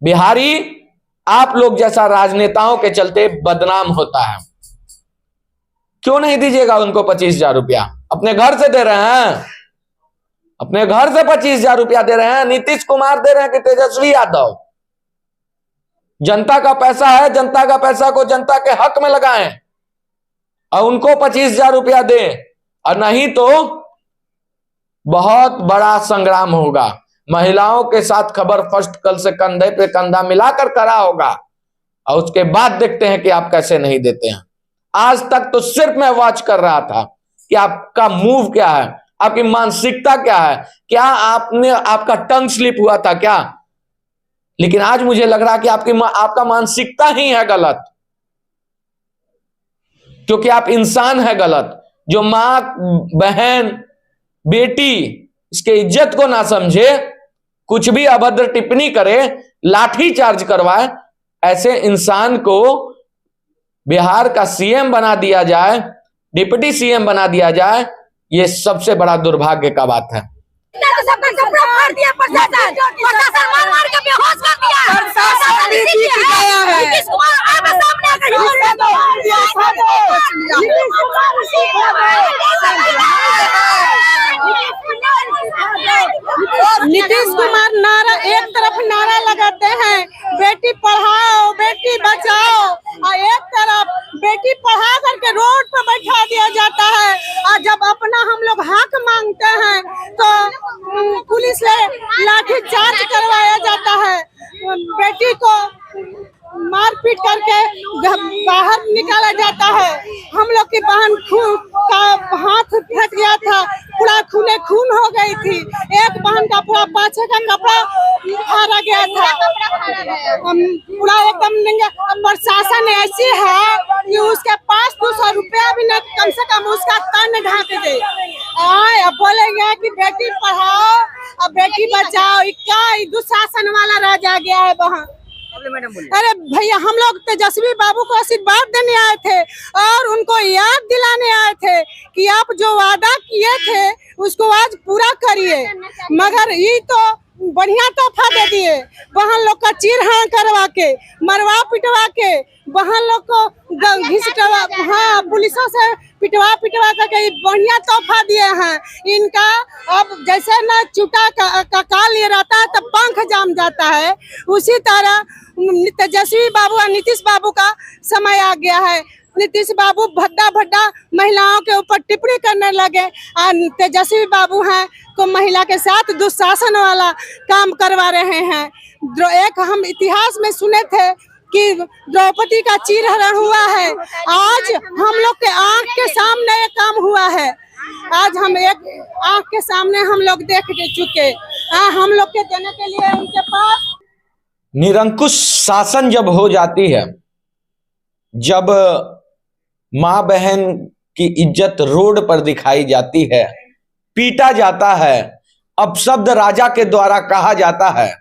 बिहारी आप लोग जैसा राजनेताओं के चलते बदनाम होता है। क्यों नहीं दीजिएगा उनको 25,000 रुपया? अपने घर से दे रहे हैं, अपने घर से 25,000 रुपया दे रहे हैं। नीतीश कुमार दे रहे हैं कि तेजस्वी यादव? जनता का पैसा है, जनता का पैसा को जनता के हक में लगाएं और उनको 25,000 रुपया दें, और नहीं तो बहुत बड़ा संग्राम होगा। महिलाओं के साथ खबर फर्स्ट कल से कंधे पे कंधा मिलाकर खड़ा होगा, और उसके बाद देखते हैं कि आप कैसे नहीं देते हैं। आज तक तो सिर्फ मैं वॉच कर रहा था कि आपका मूव क्या है, आपकी मानसिकता क्या है, क्या आपका टंग स्लिप हुआ था क्या? लेकिन आज मुझे लग रहा है कि आपका मानसिकता ही है गलत, क्योंकि आप इंसान है गलत। जो मां, बहन, बेटी इसके इज्जत को ना समझे, कुछ भी अभद्र टिप्पणी करे, लाठी चार्ज करवाए, ऐसे इंसान को बिहार का सीएम बना दिया जाए, डिप्टी सीएम बना दिया जाए, ये सबसे बड़ा दुर्भाग्य का बात है। सबका कपड़ा फाड़ दिया प्रशासन, प्रशासन मार मार के बेहोश कर दिया। प्रशासन इसी की दया है। नीतीश कुमार आगे सामने आकर नीतीश कुमार नारा, एक तरफ नारा लगाते हैं बेटी पढ़ाओ बेटी बचाओ, और एक तरफ बेटी पढ़ा करके रोड पर बैठा दिया जाता है। और जब अपना हम लोग हक मांगते हैं तो पुलिस से लाठी चार्ज करवाया जाता है, बेटी को मारपीट करके बाहर निकाला जाता है। हम लोग की बहन का हाथ फट गया था, पूरा खूने खून हो गई थी। एक बहन का पूरा पाछे का कपड़ा फाड़ा गया था, पूरा एकदम नंगा। प्रशासन ऐसी है कि उसके पास 200 रुपया भी नहीं, कम से कम उसका तन ढांक दे। बोलेंगे कि बेटी पढ़ाओ और बेटी बचाओ, क्या दुशासन वाला राजा गया है वहाँ। अरे भैया, हम लोग तेजस्वी बाबू को आशीर्वाद देने आए थे और उनको याद दिलाने आए थे कि आप जो वादा किए थे उसको आज पूरा करिए, मगर ये तो बढ़िया तोहफा दे दिए। वहाँ लोग का चीरहरण करवा के, मरवा पिटवा के, वहाँ लोग को घिसटवा, हाँ, पुलिसों से पिटवा करके बढ़िया तोहफा दिए हैं इनका। अब जैसे ना चूटा का काल ये रहता है तब पंख जाम जाता है, उसी तरह तेजस्वी बाबू और नीतीश बाबू का समय आ गया है। नीतीश बाबू भद्दा महिलाओं के ऊपर टिप्पणी करने लगे, और तेजस्वी बाबू हैं तो महिला के साथ दुशासन वाला काम करवा रहे हैं। एक हम इतिहास में सुने थे कि द्रौपदी का चीरहरण हुआ है, आज हम लोग के आंख के सामने ये काम हुआ है। आज हम एक आंख के सामने हम लोग देख चुके, हम लोग के देने के लिए उनके पास निरंकुश शासन जब हो जाती है, जब माँ बहन की इज्जत रोड पर दिखाई जाती है, पीटा जाता है, अपशब्द राजा के द्वारा कहा जाता है,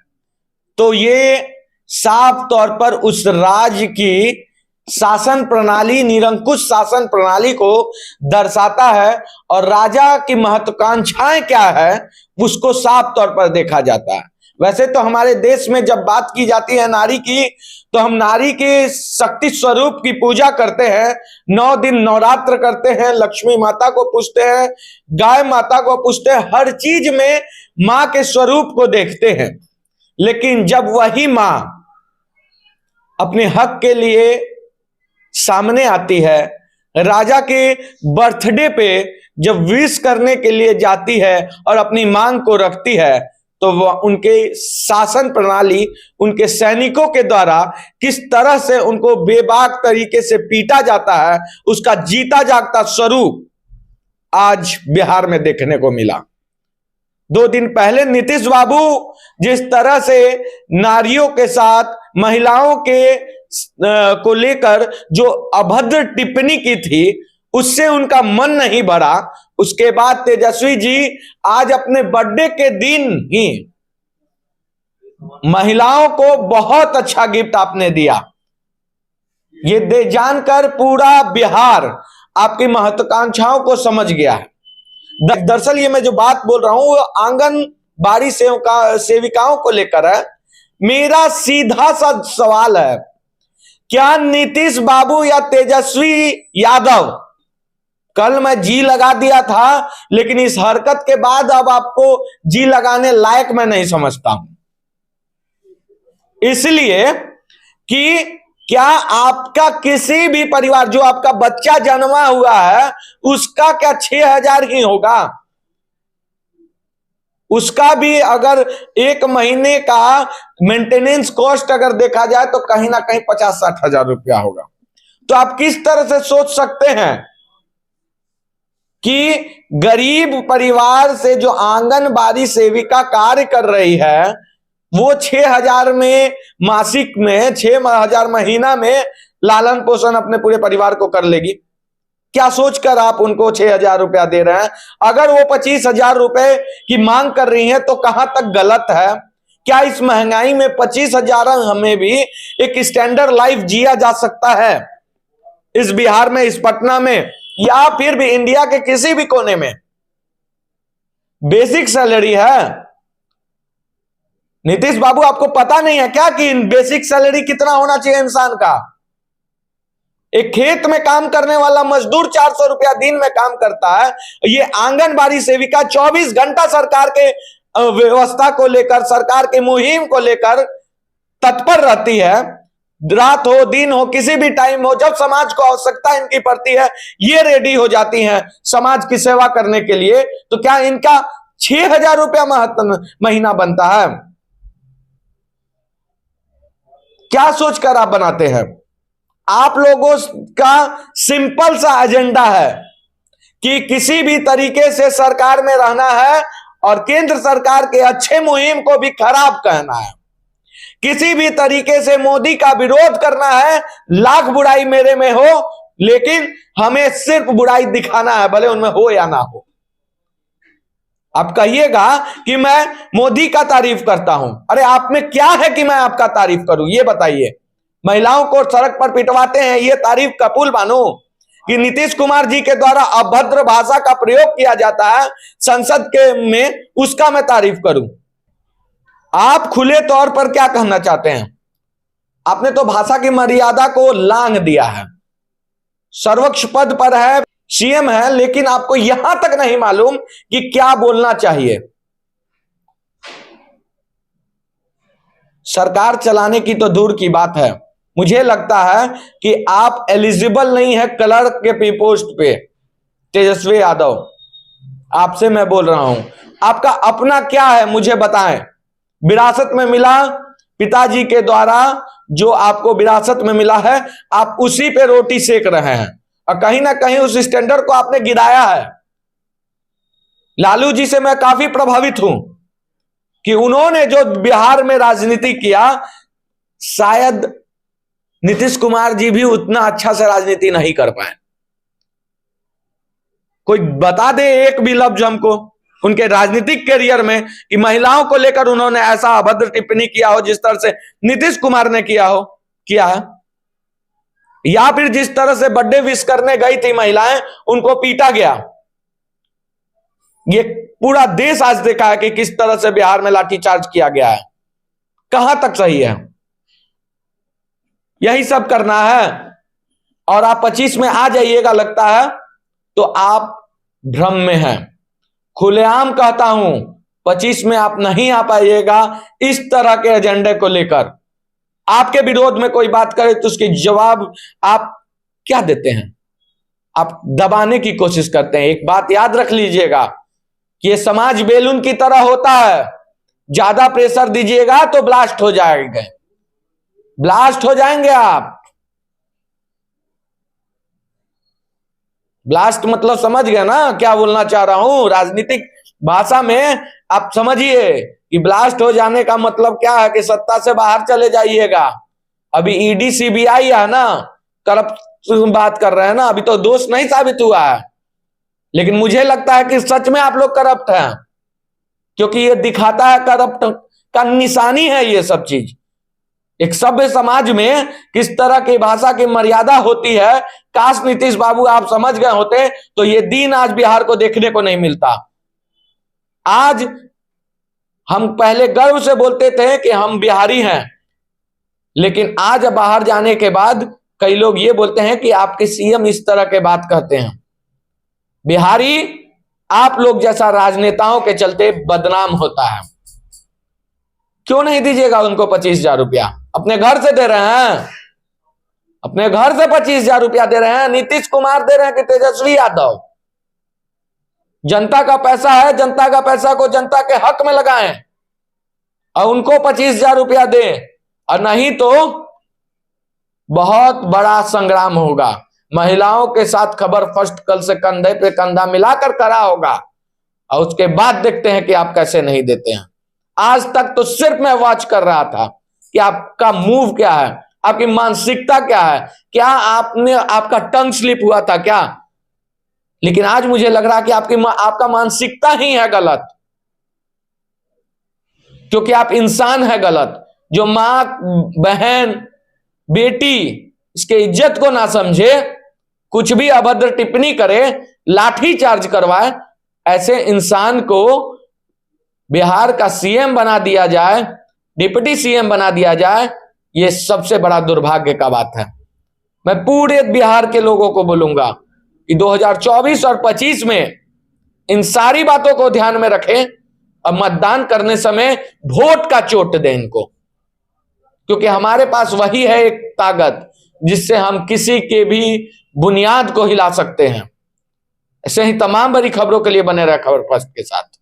तो ये साफ तौर पर उस राज्य की शासन प्रणाली, निरंकुश शासन प्रणाली को दर्शाता है, और राजा की महत्वाकांक्षाएं क्या है उसको साफ तौर पर देखा जाता है। वैसे तो हमारे देश में जब बात की जाती है नारी की, तो हम नारी के शक्ति स्वरूप की पूजा करते हैं, 9 दिन नवरात्र करते हैं, लक्ष्मी माता को पूजते हैं, गाय माता को पूजते हैं, हर चीज में माँ के स्वरूप को देखते हैं। लेकिन जब वही माँ अपने हक के लिए सामने आती है, राजा के बर्थडे पे जब विश करने के लिए जाती है और अपनी मांग को रखती है, तो वह उनके शासन प्रणाली, उनके सैनिकों के द्वारा किस तरह से उनको बेबाक तरीके से पीटा जाता है, उसका जीता जागता स्वरूप आज बिहार में देखने को मिला। 2 दिन पहले नीतीश बाबू जिस तरह से नारियों के साथ, महिलाओं के को लेकर जो अभद्र टिप्पणी की थी, उससे उनका मन नहीं भरा। उसके बाद तेजस्वी जी आज अपने बर्थडे के दिन ही महिलाओं को बहुत अच्छा गिफ्ट आपने दिया। ये दे जानकर पूरा बिहार आपकी महत्वाकांक्षाओं को समझ गया है। दरअसल ये मैं जो बात बोल रहा हूं वो आंगनबाड़ी सेविकाओं को लेकर है। मेरा सीधा सा सवाल है, क्या नीतीश बाबू या तेजस्वी यादव, कल मैं जी लगा दिया था, लेकिन इस हरकत के बाद अब आपको जी लगाने लायक मैं नहीं समझता हूं, इसलिए कि क्या आपका किसी भी परिवार, जो आपका बच्चा जन्मा हुआ है, उसका क्या 6,000 ही होगा? उसका भी अगर एक महीने का मेंटेनेंस कॉस्ट अगर देखा जाए तो कहीं ना कहीं 50-60 हजार रुपया होगा। तो आप किस तरह से सोच सकते हैं कि गरीब परिवार से जो आंगनबाड़ी सेविका कार्य कर रही है, वो 6,000 में मासिक में, 6,000 महीना में लालन पोषण अपने पूरे परिवार को कर लेगी? क्या सोचकर आप उनको 6,000 रुपया दे रहे हैं? अगर वो 25,000 रुपए की मांग कर रही हैं तो कहां तक गलत है? क्या इस महंगाई में 25,000 हमें भी एक स्टैंडर्ड लाइफ जिया जा सकता है इस बिहार में, इस पटना में, या फिर भी इंडिया के किसी भी कोने में? बेसिक सैलरी है। नीतीश बाबू, आपको पता नहीं है क्या कि बेसिक सैलरी कितना होना चाहिए इंसान का? एक खेत में काम करने वाला मजदूर 400 रुपया दिन में काम करता है, ये आंगनबाड़ी सेविका 24 घंटा सरकार के व्यवस्था को लेकर, सरकार के मुहिम को लेकर तत्पर रहती है। रात हो दिन हो किसी भी टाइम हो, जब समाज को आवश्यकता इनकी पड़ती है, ये रेडी हो जाती हैं समाज की सेवा करने के लिए। तो क्या इनका 6,000 रुपया महीना बनता है? क्या सोचकर आप बनाते हैं? आप लोगों का सिंपल सा एजेंडा है कि किसी भी तरीके से सरकार में रहना है और केंद्र सरकार के अच्छे मुहिम को भी खराब कहना है, किसी भी तरीके से मोदी का विरोध करना है। लाख बुराई मेरे में हो, लेकिन हमें सिर्फ बुराई दिखाना है, भले उनमें हो या ना हो। आप कहिएगा कि मैं मोदी का तारीफ करता हूं, अरे आप में क्या है कि मैं आपका तारीफ करूं? ये बताइए। महिलाओं को सड़क पर पिटवाते हैं, ये तारीफ कबूल मानो? कि नीतीश कुमार जी के द्वारा अभद्र भाषा का प्रयोग किया जाता है संसद के में, उसका मैं तारीफ करूं? आप खुले तौर पर क्या कहना चाहते हैं? आपने तो भाषा की मर्यादा को लांघ दिया है। सर्वोच्च पद पर है, सीएम है, लेकिन आपको यहां तक नहीं मालूम कि क्या बोलना चाहिए। सरकार चलाने की तो दूर की बात है, मुझे लगता है कि आप एलिजिबल नहीं है क्लर्क के पोस्ट पे। तेजस्वी यादव, आपसे मैं बोल रहा हूं, आपका अपना क्या है मुझे बताएं। विरासत में मिला, पिताजी के द्वारा जो आपको विरासत में मिला है, आप उसी पे रोटी सेक रहे हैं और कहीं ना कहीं उस स्टैंडर्ड को आपने गिराया है। लालू जी से मैं काफी प्रभावित हूं कि उन्होंने जो बिहार में राजनीति किया, शायद नीतीश कुमार जी भी उतना अच्छा से राजनीति नहीं कर पाए। कोई बता दे एक भी लफ्ज हमको उनके राजनीतिक करियर में कि महिलाओं को लेकर उन्होंने ऐसा अभद्र टिप्पणी किया हो जिस तरह से नीतीश कुमार ने किया है, या फिर जिस तरह से बर्थडे विश करने गई थी महिलाएं, उनको पीटा गया। ये पूरा देश आज देखा है कि किस तरह से बिहार में लाठीचार्ज किया गया है। कहां तक सही है? यही सब करना है और आप 25 में आ जाइएगा लगता है तो आप भ्रम में हैं। खुलेआम कहता हूं, 25 में आप नहीं आ पाइएगा इस तरह के एजेंडे को लेकर। आपके विरोध में कोई बात करे तो उसकी जवाब आप क्या देते हैं? आप दबाने की कोशिश करते हैं। एक बात याद रख लीजिएगा कि ये समाज बेलून की तरह होता है, ज्यादा प्रेशर दीजिएगा तो ब्लास्ट हो जाएंगे, ब्लास्ट हो जाएंगे आप। ब्लास्ट मतलब समझ गए ना क्या बोलना चाह रहा हूं? राजनीतिक भाषा में आप समझिए कि ब्लास्ट हो जाने का मतलब क्या है कि सत्ता से बाहर चले जाइएगा। अभी ईडी सीबीआई है ना, करप्ट बात कर रहे हैं ना, अभी तो दोष नहीं साबित हुआ है, लेकिन मुझे लगता है कि सच में आप लोग करप्ट हैं, क्योंकि ये दिखाता है करप्ट का निशानी है ये सब चीज। एक सभ्य समाज में किस तरह की भाषा की मर्यादा होती है, काश नीतीश बाबू आप समझ गए होते तो ये दिन आज बिहार को देखने को नहीं मिलता। आज हम पहले गर्व से बोलते थे कि हम बिहारी हैं, लेकिन आज बाहर जाने के बाद कई लोग ये बोलते हैं कि आपके सीएम इस तरह के बात कहते हैं। बिहारी आप लोग जैसा राजनेताओं के चलते बदनाम होता है। क्यों नहीं दीजिएगा उनको 25,000 रुपया? अपने घर से दे रहे हैं, अपने घर से 25,000 रुपया दे रहे हैं। नीतीश कुमार दे रहे हैं कि तेजस्वी यादव? जनता का पैसा है, जनता का पैसा को जनता के हक में लगाएं और उनको 25,000 रुपया दें, और नहीं तो बहुत बड़ा संग्राम होगा। महिलाओं के साथ खबर फर्स्ट कल से कंधे पे कंधा मिलाकर खड़ा होगा, और उसके बाद देखते हैं कि आप कैसे नहीं देते हैं। आज तक तो सिर्फ मैं वॉच कर रहा था कि आपका मूव क्या है, आपकी मानसिकता क्या है, क्या आपका टंग स्लिप हुआ था क्या? लेकिन आज मुझे लग रहा कि आपका मानसिकता ही है गलत, क्योंकि आप इंसान है गलत। जो मां, बहन, बेटी इसके इज्जत को ना समझे, कुछ भी अभद्र टिप्पणी करे, लाठी चार्ज करवाए, ऐसे इंसान को बिहार का सीएम बना दिया जाए, डिप्टी सीएम बना दिया जाए, यह सबसे बड़ा दुर्भाग्य का बात है। मैं पूरे बिहार के लोगों को बोलूंगा कि 2024 और 25 में इन सारी बातों को ध्यान में रखें और मतदान करने समय वोट का चोट दें इनको, क्योंकि हमारे पास वही है एक ताकत जिससे हम किसी के भी बुनियाद को हिला सकते हैं। ऐसे ही तमाम बड़ी खबरों के लिए बने रहे खबर फर्स्ट के साथ।